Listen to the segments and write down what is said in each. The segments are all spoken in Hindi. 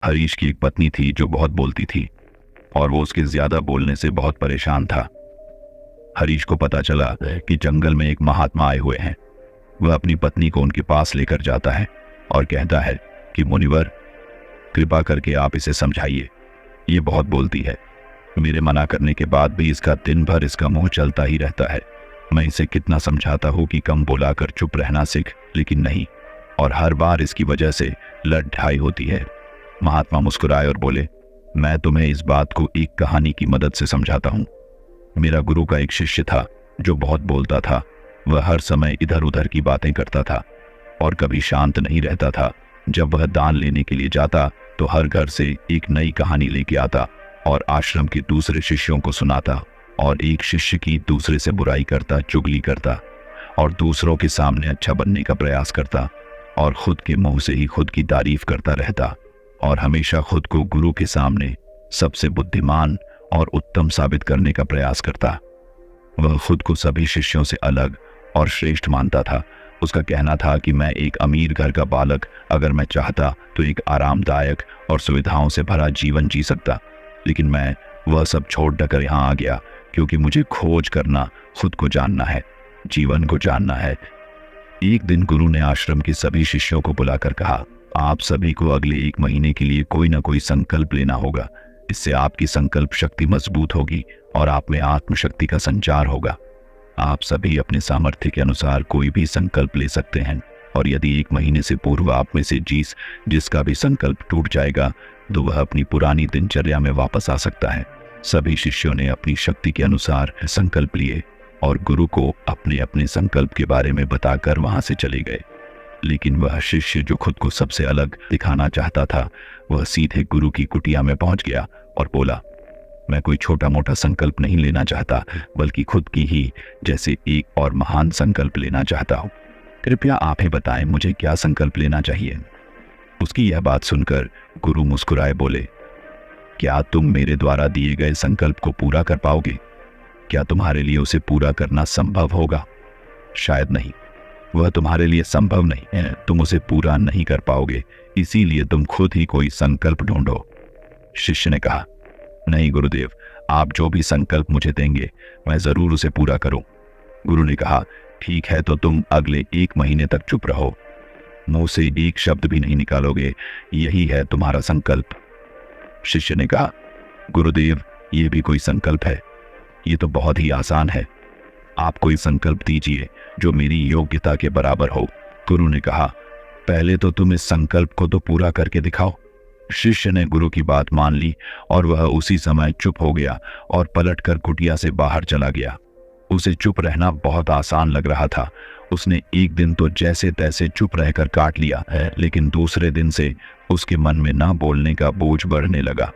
हरीश की एक पत्नी थी जो बहुत बोलती थी और वो उसके ज्यादा बोलने से बहुत परेशान था। हरीश को पता चला कि जंगल में एक महात्मा आए हुए हैं। वह अपनी पत्नी को उनके पास लेकर जाता है और कहता है कि मुनिवर, कृपा करके आप इसे समझाइए, ये बहुत बोलती है। मेरे मना करने के बाद भी इसका दिन भर इसका मुंह चलता ही रहता है। मैं इसे कितना समझाता हूँ कि कम बोला कर चुप रहना सीख, लेकिन नहीं, और हर बार इसकी वजह से लड़ ढाई होती है। महात्मा मुस्कुराए और बोले, मैं तुम्हें इस बात को एक कहानी की मदद से समझाता हूँ। मेरा गुरु का एक शिष्य था जो बहुत बोलता था। वह हर समय इधर उधर की बातें करता था और कभी शांत नहीं रहता था। जब वह दान लेने के लिए जाता तो हर घर से एक नई कहानी लेके आता और आश्रम के दूसरे शिष्यों को सुनाता, और एक शिष्य की दूसरे से बुराई करता, चुगली करता और दूसरों के सामने अच्छा बनने का प्रयास करता और खुद के मुंह से ही खुद की तारीफ करता रहता और हमेशा खुद को गुरु के सामने सबसे बुद्धिमान और उत्तम साबित करने का प्रयास करता। वह खुद को सभी शिष्यों से अलग और श्रेष्ठ मानता था। उसका कहना था कि मैं एक अमीर घर का बालक अगर मैं चाहता तो एक आरामदायक और सुविधाओं से भरा जीवन जी सकता, लेकिन मैं वह सब छोड़ कर यहाँ आ गया क्योंकि मुझे खोज करना, खुद को जानना है, जीवन को जानना है। एक दिन गुरु ने आश्रम के सभी शिष्यों को बुलाकर कहा, आप सभी को अगले 1 महीने के लिए कोई ना कोई संकल्प लेना होगा। इससे आपकी संकल्प शक्ति मजबूत होगी और आप में आत्मशक्ति का संचार होगा। आप सभी अपने सामर्थ्य के अनुसार कोई भी संकल्प ले सकते हैं, और यदि 1 महीने से पूर्व आप में से जिसका भी संकल्प टूट जाएगा तो वह अपनी पुरानी दिनचर्या में वापस आ सकता है। सभी शिष्यों ने अपनी शक्ति के अनुसार संकल्प लिए और गुरु को अपने अपने संकल्प के बारे में बताकर वहां से चले गए। लेकिन वह शिष्य जो खुद को सबसे अलग दिखाना चाहता था, वह सीधे गुरु की कुटिया में पहुंच गया और बोला, मैं कोई छोटा मोटा संकल्प नहीं लेना चाहता, बल्कि खुद की ही जैसे एक और महान संकल्प लेना चाहता हूं। कृपया आप ही बताएं मुझे क्या संकल्प लेना चाहिए। उसकी यह बात सुनकर गुरु मुस्कुराए बोले, क्या तुम मेरे द्वारा दिए गए संकल्प को पूरा कर पाओगे? क्या तुम्हारे लिए उसे पूरा करना संभव होगा? शायद नहीं, वह तुम्हारे लिए संभव नहीं है। तुम उसे पूरा नहीं कर पाओगे, इसीलिए तुम खुद ही कोई संकल्प ढूंढो। शिष्य ने कहा, नहीं गुरुदेव, आप जो भी संकल्प मुझे देंगे मैं जरूर उसे पूरा करूं। गुरु ने कहा, ठीक है, तो तुम अगले 1 महीने तक चुप रहो, मुंह से एक शब्द भी नहीं निकालोगे, यही है तुम्हारा संकल्प। शिष्य ने कहा, गुरुदेव, ये भी कोई संकल्प है? ये तो बहुत ही आसान है। आप कोई संकल्प दीजिए जो मेरी योग्यता के बराबर हो। गुरु ने कहा, पहले तो तुम इस संकल्प को तो पूरा करके दिखाओ। शिष्य ने गुरु की बात मान ली और वह उसी समय चुप हो गया और पलटकर कुटिया से बाहर चला गया। उसे चुप रहना बहुत आसान लग रहा था। उसने एक दिन तो जैसे तैसे चुप रहकर काट लिया है, लेकिन दूसरे दिन से उसके मन में ना बोलने का बोझ बढ़ने लगा,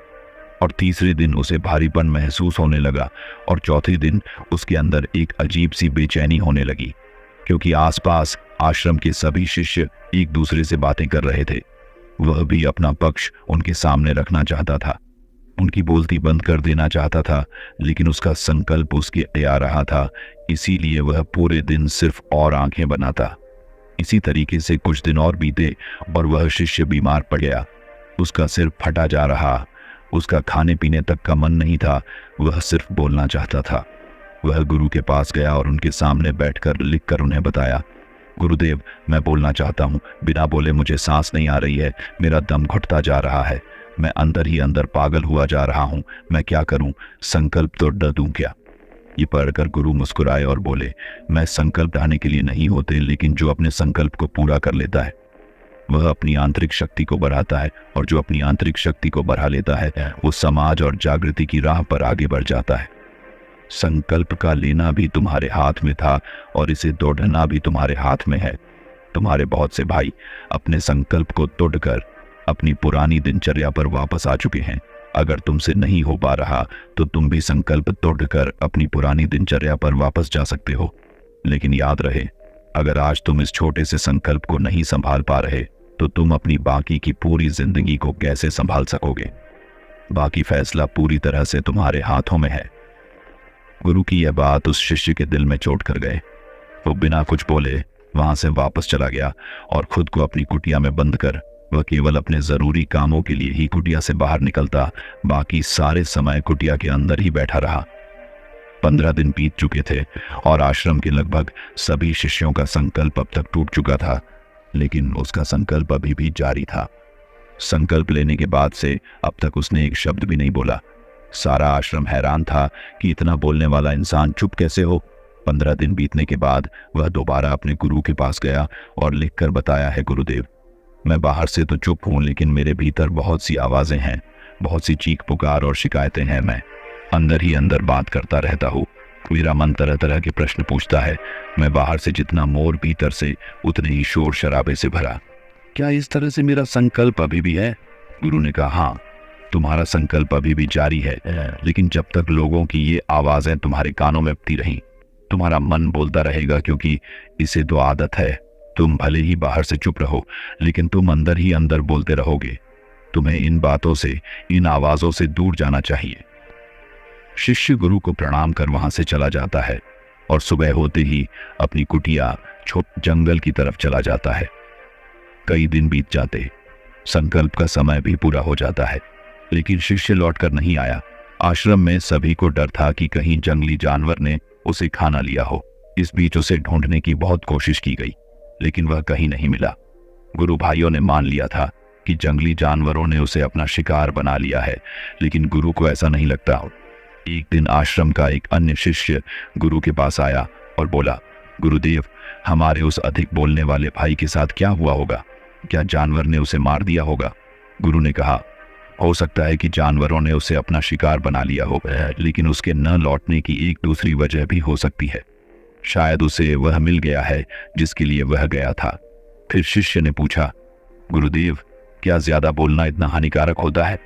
और तीसरे दिन उसे भारीपन महसूस होने लगा, और चौथे दिन उसके अंदर एक अजीब सी बेचैनी होने लगी, क्योंकि आसपास आश्रम के सभी शिष्य एक दूसरे से बातें कर रहे थे। वह भी अपना पक्ष उनके सामने रखना चाहता था, उनकी बोलती बंद कर देना चाहता था, लेकिन उसका संकल्प उसके आ रहा था, इसीलिए वह पूरे दिन सिर्फ और आंखें बनाता। इसी तरीके से कुछ दिन और बीते और वह शिष्य बीमार पड़ गया। उसका सिर फटा जा रहा, उसका खाने पीने तक का मन नहीं था, वह सिर्फ बोलना चाहता था। वह गुरु के पास गया और उनके सामने बैठकर लिखकर उन्हें बताया, गुरुदेव, मैं बोलना चाहता हूँ, बिना बोले मुझे सांस नहीं आ रही है, मेरा दम घुटता जा रहा है, मैं अंदर ही अंदर पागल हुआ जा रहा हूँ, मैं क्या करूँ? संकल्प तो डर दूं क्या? ये पढ़कर गुरु मुस्कुराए और बोले, मैं संकल्प ढाने के लिए नहीं होते, लेकिन जो अपने संकल्प को पूरा कर लेता है वह अपनी आंतरिक शक्ति को बढ़ाता है, और जो अपनी आंतरिक शक्ति को बढ़ा लेता है वो समाज और जागृति की राह पर आगे बढ़ जाता है। संकल्प का लेना भी तुम्हारे हाथ में था और इसे तोड़ना भी तुम्हारे हाथ में है। तुम्हारे बहुत से भाई अपने संकल्प को तोड़कर अपनी पुरानी दिनचर्या पर वापस आ चुके हैं। अगर तुमसे नहीं हो पा रहा तो तुम भी संकल्प तोड़कर अपनी पुरानी दिनचर्या पर वापस जा सकते हो। लेकिन याद रहे, अगर आज तुम इस छोटे से संकल्प को नहीं संभाल पा रहे तो तुम अपनी बाकी की पूरी जिंदगी को कैसे संभाल सकोगे? बाकी फैसला पूरी तरह से तुम्हारे हाथों में है। गुरु की यह बात उस शिष्य के दिल में चोट कर गए। वो बिना कुछ बोले वहां से वापस चला गया और खुद को अपनी कुटिया में बंद कर वह केवल अपने जरूरी कामों के लिए ही कुटिया से बाहर निकलता, बाकी सारे समय कुटिया के अंदर ही बैठा रहा। 15 दिन बीत चुके थे और आश्रम के लगभग सभी शिष्यों का संकल्प अब तक टूट चुका था, लेकिन उसका संकल्प अभी भी जारी था। संकल्प लेने के बाद से अब तक उसने एक शब्द भी नहीं बोला। सारा आश्रम हैरान था कि इतना बोलने वाला इंसान चुप कैसे हो। 15 दिन बीतने के बाद वह दोबारा अपने गुरु के पास गया और लिखकर बताया है, गुरुदेव, मैं बाहर से तो चुप हूं, लेकिन मेरे भीतर बहुत सी आवाजें हैं, बहुत सी चीख पुकार और शिकायतें हैं। मैं अंदर ही अंदर बात करता रहता हूँ। मेरा मन तरह तरह के प्रश्न पूछता है। मैं बाहर से जितना मोर, भीतर से उतने ही शोर शराबे से भरा। क्या इस तरह से मेरा संकल्प अभी भी है? गुरु ने कहा, हाँ, तुम्हारा संकल्प अभी भी जारी है, लेकिन जब तक लोगों की ये आवाजें तुम्हारे कानों में बजती रहीं, तुम्हारा मन बोलता रहेगा, क्योंकि इसे तो आदत है। तुम भले ही बाहर से चुप रहो, लेकिन तुम अंदर ही अंदर बोलते रहोगे। तुम्हें इन बातों से, इन आवाजों से दूर जाना चाहिए। शिष्य गुरु को प्रणाम कर वहां से चला जाता है और सुबह होते ही अपनी कुटिया छोटे जंगल की तरफ चला जाता है। कई दिन बीत जाते, संकल्प का समय भी पूरा हो जाता है, लेकिन शिष्य लौटकर नहीं आया। आश्रम में सभी को डर था कि कहीं जंगली जानवर ने उसे खा ना लिया हो। इस बीच उसे ढूंढने की बहुत कोशिश की गई, लेकिन वह कहीं नहीं मिला। गुरु भाइयों ने मान लिया था कि जंगली जानवरों ने उसे अपना शिकार बना लिया है, लेकिन गुरु को ऐसा नहीं लगता। एक दिन आश्रम का एक अन्य शिष्य गुरु के पास आया और बोला, गुरुदेव, हमारे उस अधिक बोलने वाले भाई के साथ क्या हुआ होगा? क्या जानवर ने उसे मार दिया होगा? गुरु ने कहा, हो सकता है कि जानवरों ने उसे अपना शिकार बना लिया हो, लेकिन उसके न लौटने की एक दूसरी वजह भी हो सकती है। शायद उसे वह मिल गया है जिसके लिए वह गया था। फिर शिष्य ने पूछा, गुरुदेव, क्या ज्यादा बोलना इतना हानिकारक होता है?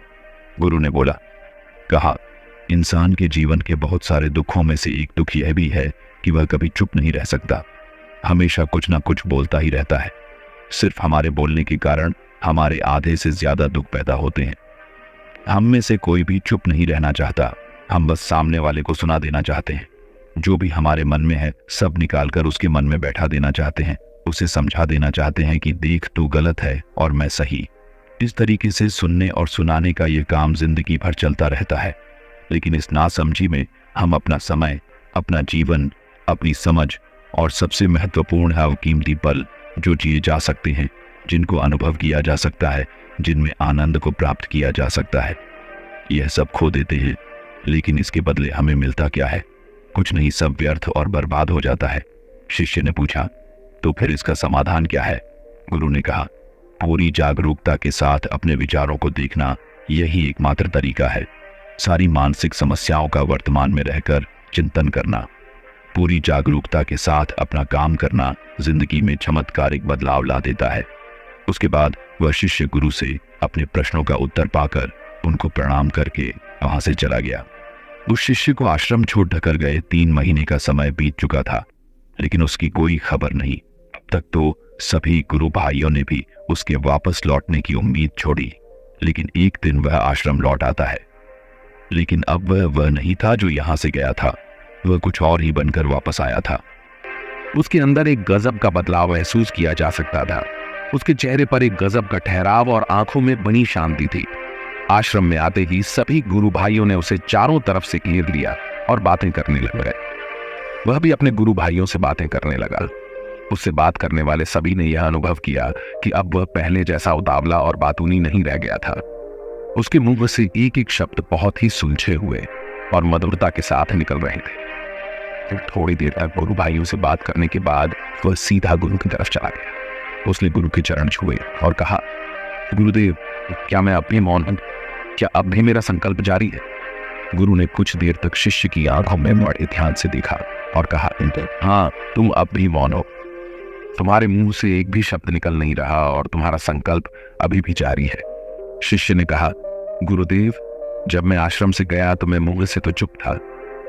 गुरु ने कहा, इंसान के जीवन के बहुत सारे दुखों में से एक दुख यह भी है कि वह कभी चुप नहीं रह सकता, हमेशा कुछ ना कुछ बोलता ही रहता है। सिर्फ हमारे बोलने के कारण हमारे आधे से ज्यादा दुख पैदा होते हैं। हम में से कोई भी चुप नहीं रहना चाहता, हम बस सामने वाले को सुना देना चाहते हैं। जो भी हमारे मन में है सब निकालकर उसके मन में बैठा देना चाहते हैं, उसे समझा देना चाहते हैं कि देख, तू गलत है और मैं सही। इस तरीके से सुनने और सुनाने का यह काम जिंदगी भर चलता रहता है, लेकिन इस नासमझी में हम अपना समय, अपना जीवन, अपनी समझ और सबसे महत्वपूर्ण है वो कीमती पल जो जिए जा सकते हैं, जिनको अनुभव किया जा सकता है, जिनमें आनंद को प्राप्त किया जा सकता है, यह सब खो देते हैं। लेकिन इसके बदले हमें मिलता क्या है? कुछ नहीं, सब व्यर्थ और बर्बाद हो जाता है। शिष्य ने पूछा, तो फिर इसका समाधान क्या है? गुरु ने कहा, पूरी जागरूकता के साथ अपने विचारों को देखना, यही एकमात्र तरीका है। सारी मानसिक समस्याओं का वर्तमान में रहकर चिंतन करना, पूरी जागरूकता के साथ अपना काम करना जिंदगी में चमत्कारिक बदलाव ला देता है। उसके बाद वह शिष्य गुरु से अपने प्रश्नों का उत्तर पाकर उनको प्रणाम करके वहां से चला गया। उस शिष्य को आश्रम छोड़ ढकर गए 3 महीने का समय बीत चुका था, लेकिन उसकी कोई खबर नहीं। अब तक तो सभी गुरु भाइयों ने भी उसके वापस लौटने की उम्मीद छोड़ी, लेकिन एक दिन वह आश्रम लौट आता है। लेकिन अब वह नहीं था जो यहां से गया था, वह कुछ और ही बनकर वापस आया था। उसके अंदर एक गजब का बदलाव महसूस किया जा सकता था। उसके चेहरे पर एक गजब का ठहराव और आंखों में बनी शांति थी। आश्रम में आते ही सभी गुरु भाइयों ने उसे चारों तरफ से घेर लिया और बातें करने लग गए। वह भी अपने गुरु भाइयों से बातें करने लगा। उससे बात करने वाले सभी ने यह अनुभव किया कि अब वह पहले जैसा उतावला और बातूनी नहीं रह गया था। उसके मुंह से एक एक शब्द बहुत ही सुलझे हुए और मधुरता के साथ निकल रहे थे। थोड़ी देर तक गुरु भाइयों से बात करने के बाद वह सीधा गुरु की तरफ चला गया। उसने गुरु के चरण छुए और कहा, गुरुदेव, क्या मैं अब भी मौन हूं? क्या अब भी मेरा संकल्प जारी है? गुरु ने कुछ देर तक शिष्य की आंखों में बड़े ध्यान से देखा और कहा, हाँ, तुम अब भी मौन हो। तुम्हारे मुंह से एक भी शब्द निकल नहीं रहा और तुम्हारा संकल्प अभी भी जारी है। शिष्य ने कहा, गुरुदेव, जब मैं आश्रम से गया तो मैं मुंह से तो चुप था,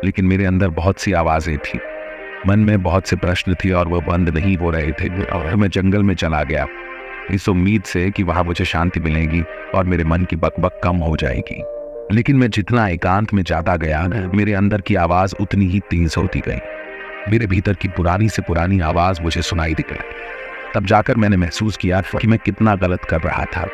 लेकिन मेरे अंदर बहुत सी आवाजें थी। मन में बहुत से प्रश्न थे और वह बंद नहीं हो रहे थे। और मैं जंगल में चला गया इस उम्मीद से कि वहां मुझे शांति मिलेगी और मेरे मन की बकबक कम हो जाएगी। लेकिन मैं जितना एकांत में जाता गया, मेरे अंदर की आवाज उतनी ही तेज होती गई। मेरे भीतर की पुरानी से पुरानी आवाज मुझे सुनाई दी गई। तब जाकर मैंने महसूस किया कि मैं कितना गलत कर रहा था।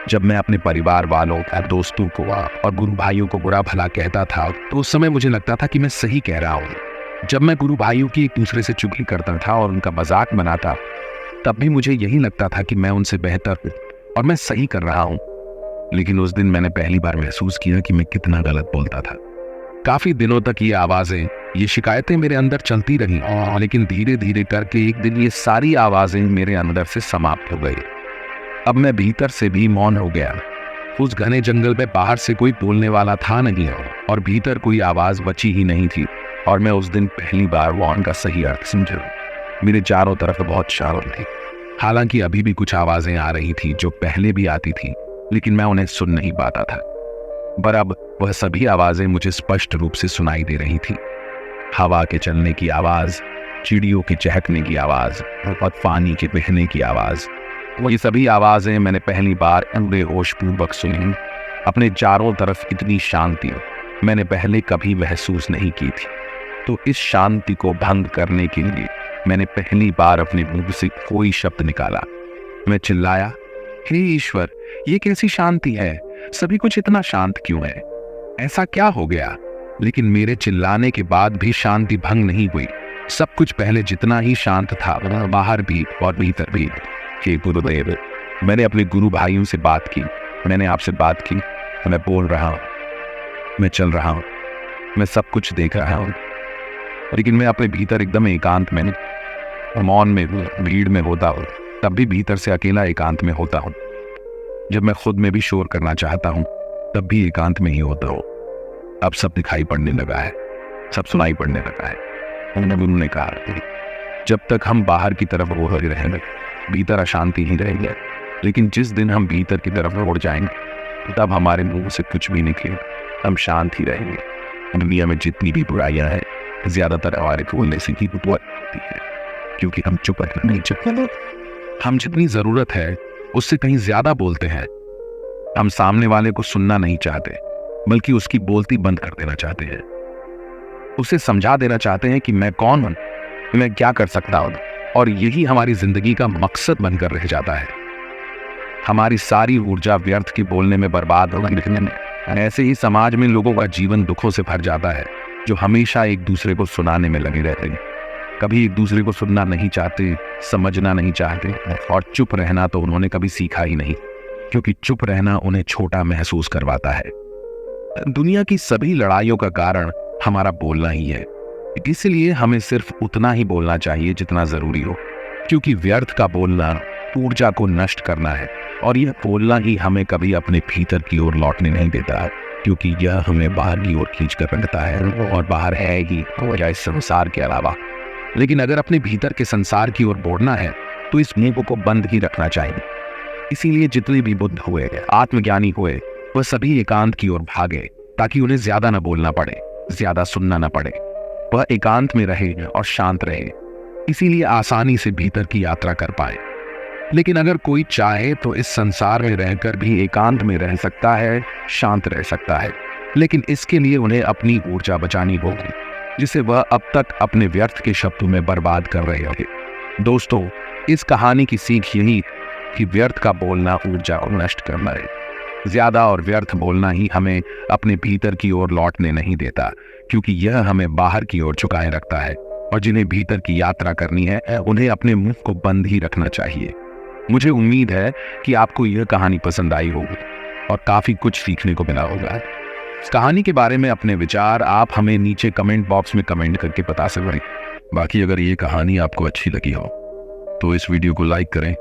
जब मैं अपने परिवार वालों, दोस्तों को और गुरु भाइयों को बुरा भला कहता था तो उस समय मुझे लगता था कि मैं सही कह रहा हूँ। जब मैं गुरु भाइयों की एक दूसरे से चुगली करता था और उनका मजाक बनाता, तब भी मुझे यही लगता था कि मैं उनसे बेहतर हूँ और मैं सही कर रहा हूँ। लेकिन उस दिन मैंने पहली बार महसूस किया कि मैं कितना गलत बोलता था। काफी दिनों तक ये आवाजें, ये शिकायतें मेरे अंदर चलती रही, लेकिन धीरे धीरे करके एक दिन ये सारी आवाजें मेरे अंदर से समाप्त हो गई। अब मैं भीतर से भी मौन हो गया। उस घने जंगल में बाहर से कोई बोलने वाला था नहीं और भीतर कोई आवाज बची ही नहीं थी। और मैं उस दिन पहली बार मौन का सही अर्थ समझा। मेरे चारों तरफ बहुत शांत थी। हालांकि अभी भी कुछ आवाजें आ रही थी जो पहले भी आती थी, लेकिन मैं उन्हें सुन नहीं पाता था। पर अब वह सभी आवाजें मुझे स्पष्ट रूप से सुनाई दे रही थी। हवा के चलने की आवाज, चिड़ियों के चहकने की आवाज और पानी के बहने की आवाज। ये सभी आवाजें मैंने पहली बार पूरे होशपूर्वक सुनी। अपने चारों तरफ इतनी शांति मैंने पहले कभी महसूस नहीं की थी। तो इस शांति को भंग करने के लिए मैंने पहली बार अपने मुंह से कोई शब्द निकाला। मैं चिल्लाया, हे ईश्वर, ये कैसी शांति है? सभी कुछ इतना शांत क्यों है? ऐसा क्या हो गया? लेकिन मेरे चिल्लाने के बाद भी शांति भंग नहीं हुई। सब कुछ पहले जितना ही शांत था, बाहर भी और भीतर भी। हे गुरुदेव, मैंने अपने गुरु भाइयों से बात की, मैंने आपसे बात की, मैं बोल रहा हूँ, मैं चल रहा हूँ, मैं सब कुछ देख रहा हूँ, लेकिन मैं अपने भीतर एकदम एकांत में, मौन में, भीड़ में होता हूँ, तब भी भीतर से अकेला एकांत में होता हूँ। जब मैं खुद में भी शोर करना चाहता हूँ, तब भी एकांत में ही होता हूँ। अब सब दिखाई पड़ने लगा है, सब सुनाई पड़ने लगा है। उन्होंने कहा, जब तक हम बाहर की तरफ हो रहेंगे, भीतर अशांति ही रहेगी। लेकिन जिस दिन हम भीतर की तरफ मुड़ जाएंगे, तब हमारे मुंह से कुछ भी निकले, हम शांत ही रहेंगे। दुनिया में जितनी भी बुराइयां हैं, ज्यादातर हमारे बोलने से ही होती है, क्योंकि हम चुप नहीं चाहते। हम जितनी जरूरत है उससे कहीं ज्यादा बोलते हैं। हम सामने वाले को सुनना नहीं चाहते, बल्कि उसकी बोलती बंद कर देना चाहते हैं। उसे समझा देना चाहते हैं कि मैं कौन हूं, मैं क्या कर सकता हूं, और यही हमारी जिंदगी का मकसद बनकर रह जाता है। हमारी सारी ऊर्जा व्यर्थ की बोलने में बर्बाद होगी, लिखने में। ऐसे ही समाज में लोगों का जीवन दुखों से भर जाता है, जो हमेशा एक दूसरे को सुनाने में लगे रहते हैं। कभी एक दूसरे को सुनना नहीं चाहते, समझना नहीं चाहते, और चुप रहना तो उन्होंने कभी सीखा ही नहीं, क्योंकि चुप रहना उन्हें छोटा महसूस करवाता है। दुनिया की सभी लड़ाइयों का कारण हमारा बोलना ही है। इसलिए हमें सिर्फ उतना ही बोलना चाहिए जितना जरूरी हो, क्योंकि व्यर्थ का बोलना ऊर्जा को नष्ट करना है, और यह बोलना ही हमें कभी अपने भीतर की ओर लौटने नहीं देता, क्योंकि यह हमें बाहर की ओर खींच कर रखता है, और बाहर है ही या इस संसार के अलावा। लेकिन अगर अपने भीतर के संसार की ओर बढ़ना है तो इस मुंह को बंद ही रखना चाहिए। इसीलिए जितने भी बुद्ध हुए, आत्मज्ञानी हुए, वह सभी एकांत की ओर भागे, ताकि उन्हें ज्यादा न बोलना पड़े, ज्यादा सुनना न पड़े। वह एकांत में रहे और शांत रहे, इसीलिए आसानी से भीतर की यात्रा कर पाए। लेकिन अगर कोई चाहे तो इस संसार में रहकर भी एकांत में रह सकता है, शांत रह सकता है, लेकिन इसके लिए उन्हें अपनी ऊर्जा बचानी होगी, जिसे वह अब तक अपने व्यर्थ के शब्दों में बर्बाद कर रहे थे। दोस्तों, इस कहानी की सीख यही कि व्यर्थ का बोलना ऊर्जा को नष्ट करना है। ज्यादा और व्यर्थ बोलना ही हमें अपने भीतर की ओर लौटने नहीं देता, क्योंकि यह हमें बाहर की ओर झुकाए रखता है, और जिन्हें भीतर की यात्रा करनी है उन्हें अपने मुंह को बंद ही रखना चाहिए। मुझे उम्मीद है कि आपको यह कहानी पसंद आई होगी और काफी कुछ सीखने को मिला होगा। इस कहानी के बारे में अपने विचार आप हमें नीचे कमेंट बॉक्स में कमेंट करके बता सकते हैं। बाकी अगर ये कहानी आपको अच्छी लगी हो तो इस वीडियो को लाइक करें